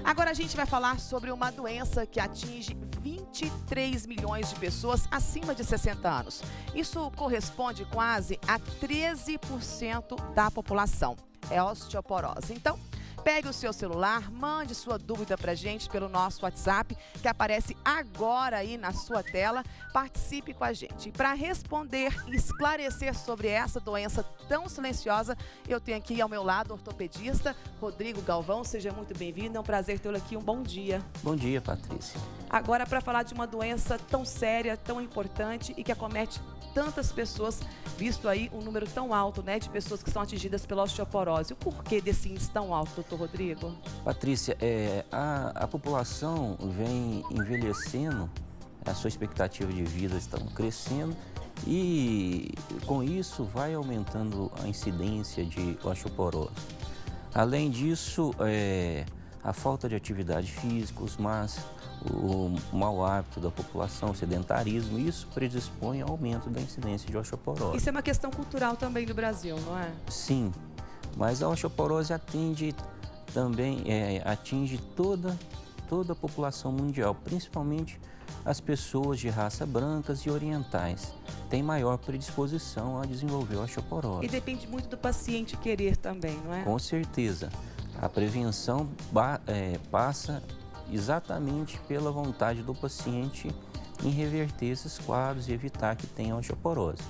Agora a gente vai falar sobre uma doença que atinge 23 milhões de pessoas acima de 60 anos. Isso corresponde quase a 13% da população. É a osteoporose. Então, pegue o seu celular, mande sua dúvida pra gente pelo nosso WhatsApp, que aparece agora aí na sua tela. Participe com a gente. Para responder e esclarecer sobre essa doença tão silenciosa, eu tenho aqui ao meu lado o ortopedista Rodrigo Galvão. Seja muito bem-vindo, é um prazer tê-lo aqui. Um bom dia. Bom dia, Patrícia. Agora, para falar de uma doença tão séria, tão importante e que acomete tantas pessoas, visto aí um número tão alto, né, de pessoas que são atingidas pela osteoporose. O porquê desse índice tão alto, doutor Rodrigo? Patrícia, a população vem envelhecendo, a sua expectativa de vida está crescendo e com isso vai aumentando a incidência de osteoporose. Além disso, a falta de atividade física, o mau hábito da população, o sedentarismo, isso predispõe ao aumento da incidência de osteoporose. Isso é uma questão cultural também do Brasil, não é? Sim, mas a osteoporose atinge toda a população mundial, principalmente as pessoas de raça brancas e orientais. Tem maior predisposição a desenvolver osteoporose. E depende muito do paciente querer também, não é? Com certeza. A prevenção passa exatamente pela vontade do paciente em reverter esses quadros e evitar que tenha osteoporose.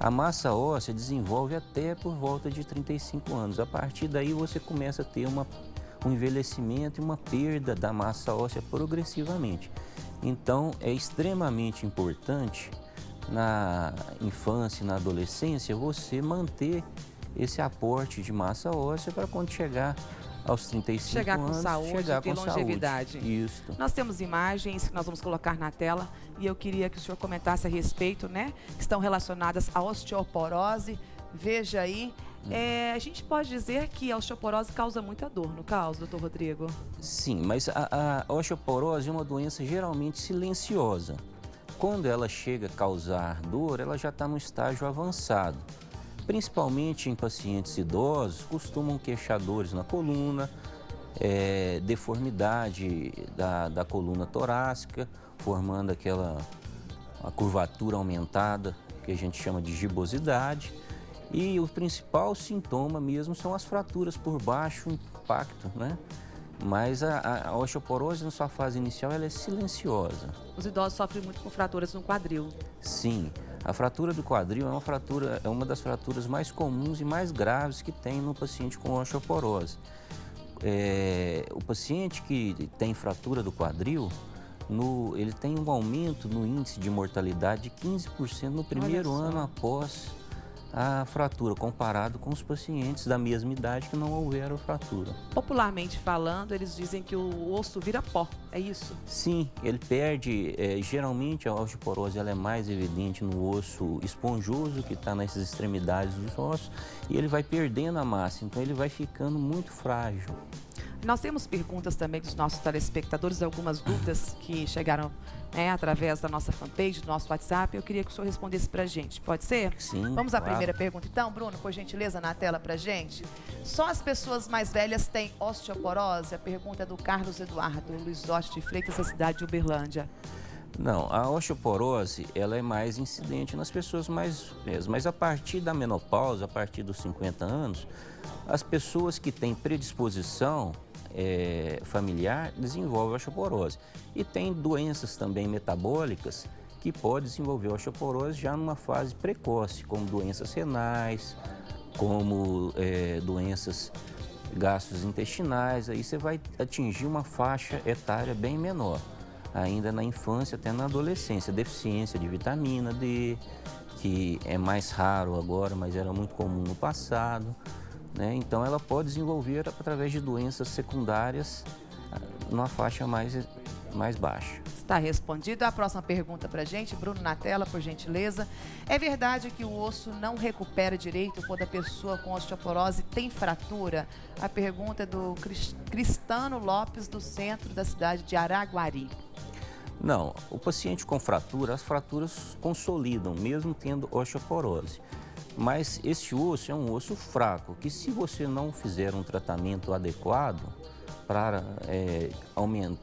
A massa óssea desenvolve até por volta de 35 anos. A partir daí você começa a ter um envelhecimento e uma perda da massa óssea progressivamente. Então é extremamente importante na infância e na adolescência você manter esse aporte de massa óssea para quando chegar aos 35 anos, chegar com longevidade. Saúde. Isso. Nós temos imagens que nós vamos colocar na tela e eu queria que o senhor comentasse a respeito, né? Que estão relacionadas à osteoporose. Veja aí. A gente pode dizer que a osteoporose causa muita dor, não causa, doutor Rodrigo? Sim, mas a osteoporose é uma doença geralmente silenciosa. Quando ela chega a causar dor, ela já está no estágio avançado. Principalmente em pacientes idosos, costumam queixar dores na coluna, deformidade da coluna torácica, formando a curvatura aumentada, que a gente chama de gibosidade. E o principal sintoma mesmo são as fraturas por baixo impacto, né? Mas a osteoporose, na sua fase inicial, ela é silenciosa. Os idosos sofrem muito com fraturas no quadril. Sim. A fratura do quadril é uma das fraturas mais comuns e mais graves que tem no paciente com osteoporose. O paciente que tem fratura do quadril, ele tem um aumento no índice de mortalidade de 15% no primeiro ano após a fratura, comparado com os pacientes da mesma idade que não houveram fratura. Popularmente falando, eles dizem que o osso vira pó, é isso? Sim, ele perde, geralmente a osteoporose ela é mais evidente no osso esponjoso, que está nas extremidades dos ossos, e ele vai perdendo a massa, então ele vai ficando muito frágil. Nós temos perguntas também dos nossos telespectadores, algumas dúvidas que chegaram através da nossa fanpage, do nosso WhatsApp. Eu queria que o senhor respondesse pra gente, pode ser? Sim, Vamos à claro. primeira pergunta então, Bruno, por gentileza, na tela pra gente. Só as pessoas mais velhas têm osteoporose? A pergunta é do Carlos Eduardo Luizotti de Freitas, da cidade de Uberlândia. Não, a osteoporose ela é mais incidente nas pessoas mais velhas, mas a partir da menopausa, a partir dos 50 anos, as pessoas que têm predisposição familiar desenvolvem osteoporose. E tem doenças também metabólicas que podem desenvolver osteoporose já numa fase precoce, como doenças renais, como doenças gastrointestinais. Aí você vai atingir uma faixa etária bem menor, ainda na infância até na adolescência. Deficiência de vitamina D, que é mais raro agora, mas era muito comum no passado. Então ela pode desenvolver através de doenças secundárias numa faixa mais baixa. Está respondido. A próxima pergunta para a gente, Bruno, na tela, por gentileza. É verdade que o osso não recupera direito quando a pessoa com osteoporose tem fratura? A pergunta é do Cristano Lopes, do centro da cidade de Araguari. Não, o paciente com fratura, as fraturas consolidam, mesmo tendo osteoporose. Mas esse osso é um osso fraco, que se você não fizer um tratamento adequado, para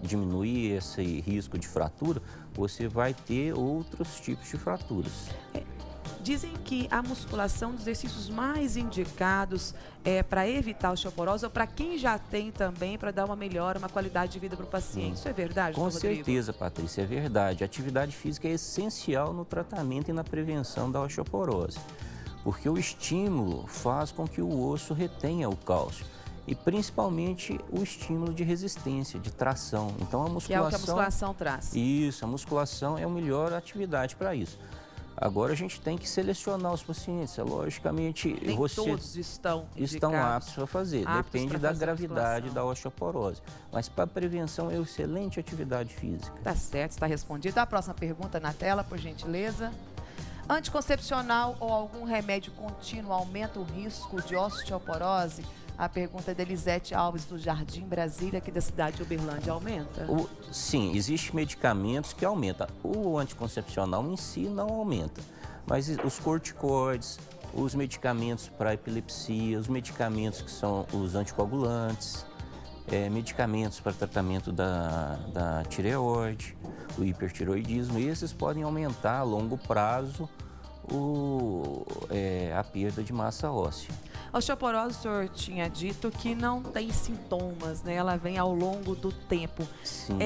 diminuir esse risco de fratura, você vai ter outros tipos de fraturas. Dizem que a musculação é um dos exercícios mais indicados para evitar a osteoporose ou para quem já tem também, para dar uma melhora, uma qualidade de vida para o paciente. Isso é verdade, Com doutor Rodrigo? certeza, Patrícia, é verdade. A atividade física é essencial no tratamento e na prevenção da osteoporose, porque o estímulo faz com que o osso retenha o cálcio. E principalmente o estímulo de resistência, de tração. Então a musculação... Que é o que a musculação traz. Isso, a musculação é a melhor atividade para isso. Agora a gente tem que selecionar os pacientes. Logicamente, Nem todos estão aptos a fazer. Depende da gravidade da osteoporose. Mas para prevenção é uma excelente atividade física. Tá certo, está respondido. A próxima pergunta na tela, por gentileza. Anticoncepcional ou algum remédio contínuo aumenta o risco de osteoporose? A pergunta é da Elisete Alves, do Jardim Brasília, aqui da cidade de Uberlândia. Aumenta? Sim, existem medicamentos que aumentam. O anticoncepcional em si não aumenta, mas os corticoides, os medicamentos para epilepsia, os medicamentos que são os anticoagulantes, medicamentos para tratamento da tireoide, o hipertireoidismo, esses podem aumentar a longo prazo a perda de massa óssea. A osteoporose, o senhor tinha dito que não tem sintomas, né? Ela vem ao longo do tempo. Sim.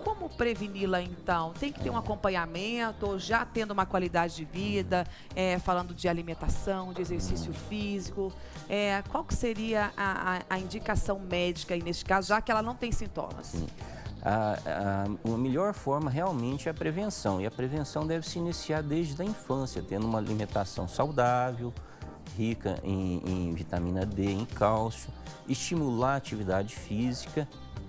Como preveni-la, então? Tem que ter um acompanhamento, já tendo uma qualidade de vida, falando de alimentação, de exercício físico. Qual que seria a indicação médica aí neste caso, já que ela não tem sintomas? Sim. A melhor forma realmente é a prevenção. E a prevenção deve se iniciar desde a infância, tendo uma alimentação saudável, rica em vitamina D, em cálcio, estimular a atividade física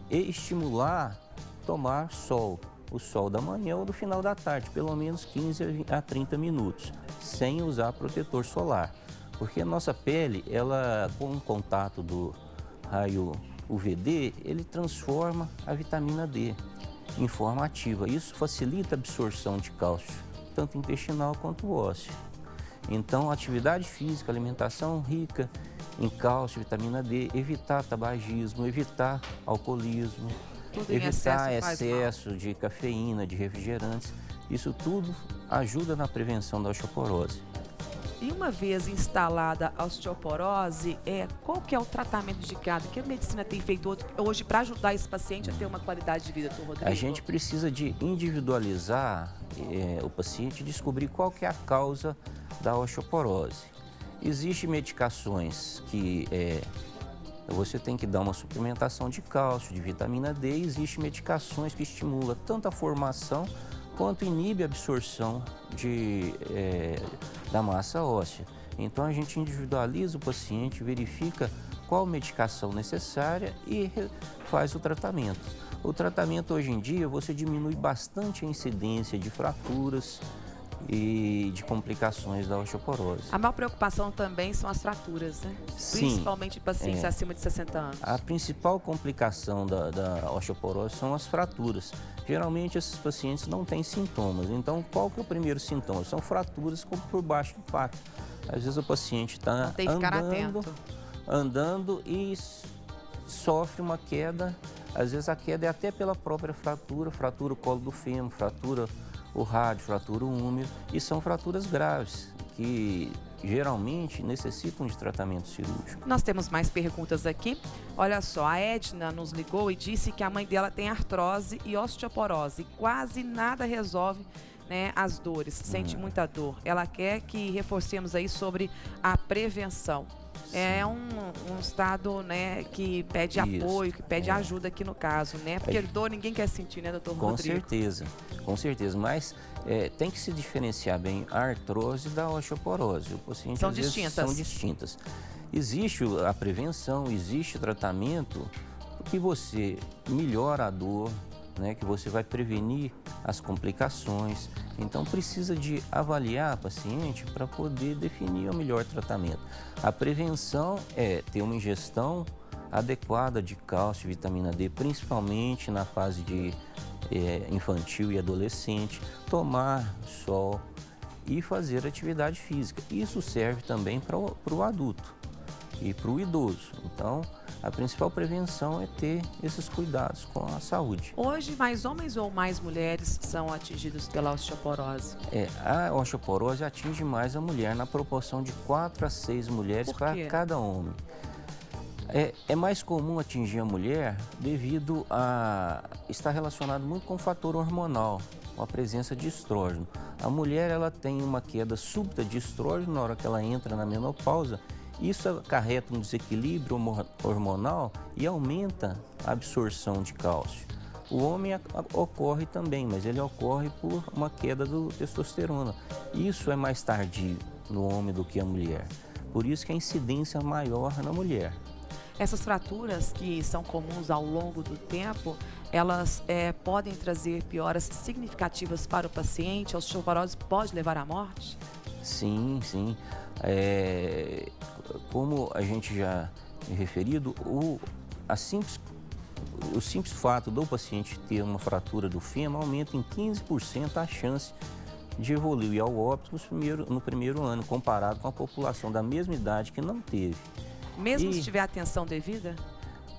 e estimular tomar sol. O sol da manhã ou do final da tarde, pelo menos 15 a 30 minutos, sem usar protetor solar. Porque a nossa pele, ela, com o contato do raio UVD, ele transforma a vitamina D em forma ativa. Isso facilita a absorção de cálcio, tanto intestinal quanto ósseo. Então, atividade física, alimentação rica em cálcio, vitamina D, evitar tabagismo, evitar alcoolismo, evitar excesso de cafeína, de refrigerantes. Isso tudo ajuda na prevenção da osteoporose. E uma vez instalada a osteoporose, qual que é o tratamento indicado? Que a medicina tem feito hoje para ajudar esse paciente a ter uma qualidade de vida, doutor Rodrigo? A gente precisa de individualizar o paciente e descobrir qual que é a causa da osteoporose. Existem medicações que você tem que dar uma suplementação de cálcio, de vitamina D, e existem medicações que estimulam tanto a formação quanto inibe a absorção da massa óssea. Então a gente individualiza o paciente, verifica qual medicação necessária e faz o tratamento. O tratamento hoje em dia você diminui bastante a incidência de fraturas e de complicações da osteoporose. A maior preocupação também são as fraturas, né? Sim, principalmente em pacientes acima de 60 anos. A principal complicação da osteoporose são as fraturas. Geralmente esses pacientes não têm sintomas. Então, qual que é o primeiro sintoma? São fraturas por baixo impacto. Às vezes o paciente está andando e sofre uma queda. Às vezes a queda é até pela própria fratura, fratura o colo do fêmur, fratura o rádio, fratura o úmero, e são fraturas graves, que geralmente necessitam de tratamento cirúrgico. Nós temos mais perguntas aqui. Olha só, a Edna nos ligou e disse que a mãe dela tem artrose e osteoporose. Quase nada resolve, né, as dores, sente muita dor. Ela quer que reforcemos aí sobre a prevenção. É um estado, né, que pede apoio, que pede ajuda aqui no caso, né? Porque dor ninguém quer sentir, né, doutor Rodrigo? Com certeza. Mas tem que se diferenciar bem a artrose da osteoporose. O paciente, são distintas. Existe a prevenção, existe o tratamento que você melhora a dor, né, que você vai prevenir as complicações. Então, precisa de avaliar a paciente para poder definir o melhor tratamento. A prevenção é ter uma ingestão adequada de cálcio e vitamina D, principalmente na fase de infantil e adolescente, tomar sol e fazer atividade física. Isso serve também para o adulto. e para o idoso. Então, a principal prevenção é ter esses cuidados com a saúde. Hoje, mais homens ou mais mulheres são atingidos pela osteoporose? A osteoporose atinge mais a mulher, na proporção de 4 a 6 mulheres para cada homem. É mais comum atingir a mulher devido a estar relacionado muito com o fator hormonal, com a presença de estrógeno. A mulher ela tem uma queda súbita de estrógeno na hora que ela entra na menopausa. Isso acarreta um desequilíbrio hormonal e aumenta a absorção de cálcio. O homem ocorre também, mas ele ocorre por uma queda do testosterona. Isso é mais tardio no homem do que a mulher. Por isso que a incidência é maior na mulher. Essas fraturas que são comuns ao longo do tempo, elas podem trazer pioras significativas para o paciente? A osteoporose pode levar à morte? Sim, sim. Como a gente já referido, o simples fato do paciente ter uma fratura do fêmur aumenta em 15% a chance de evoluir ao óbito no primeiro ano, comparado com a população da mesma idade que não teve. Mesmo se tiver atenção devida?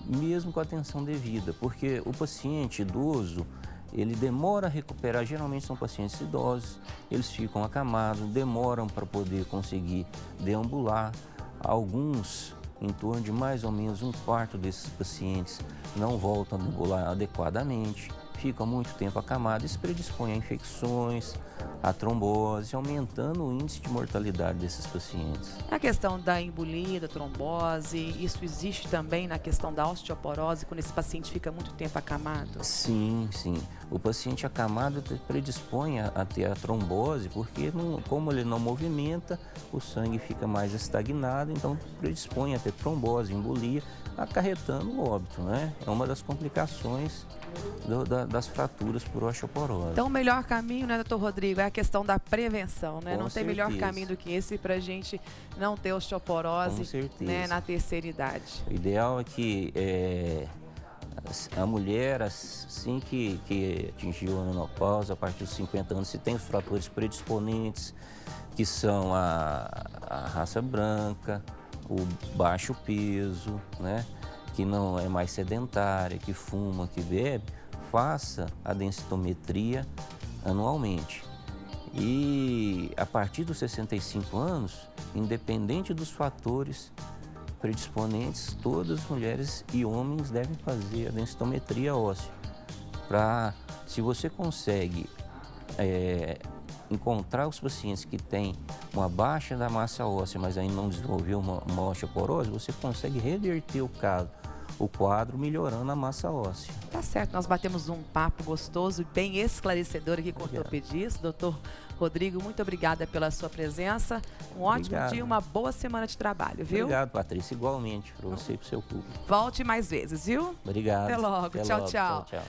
Mesmo com a atenção devida, porque o paciente idoso, ele demora a recuperar, geralmente são pacientes idosos, eles ficam acamados, demoram para poder conseguir deambular. Alguns, em torno de mais ou menos um quarto desses pacientes, não voltam a deambular adequadamente, ficam muito tempo acamados, isso predispõe a infecções, a trombose, aumentando o índice de mortalidade desses pacientes. A questão da embolia, da trombose, isso existe também na questão da osteoporose, quando esse paciente fica muito tempo acamado? Sim, sim. O paciente acamado predispõe a ter a trombose, porque como ele não movimenta, o sangue fica mais estagnado, então predispõe a ter trombose, embolia, acarretando o óbito, né? É uma das complicações das fraturas por osteoporose. Então o melhor caminho, né, doutor Rodrigo, é a questão da prevenção, né? Com Não tem certeza. melhor caminho do que esse para a gente não ter osteoporose, né, na terceira idade. O ideal é que a mulher, assim que atingiu a menopausa, a partir dos 50 anos, se tem os fatores predisponentes, que são a raça branca, o baixo peso, né? Que não é mais sedentária, que fuma, que bebe, faça a densitometria anualmente. E a partir dos 65 anos, independente dos fatores predisponentes, todas as mulheres e homens devem fazer a densitometria óssea. Se você consegue encontrar os pacientes que têm uma baixa da massa óssea, mas ainda não desenvolveu uma osteoporose, você consegue reverter o quadro melhorando a massa óssea. Tá certo, nós batemos um papo gostoso e bem esclarecedor aqui com o ortopedista, doutor Rodrigo, muito obrigada pela sua presença. Um ótimo dia, uma boa semana de trabalho, viu? Obrigado, Patrícia, igualmente para você e para o seu público. Volte mais vezes, viu? Obrigado. Até logo. Tchau, tchau.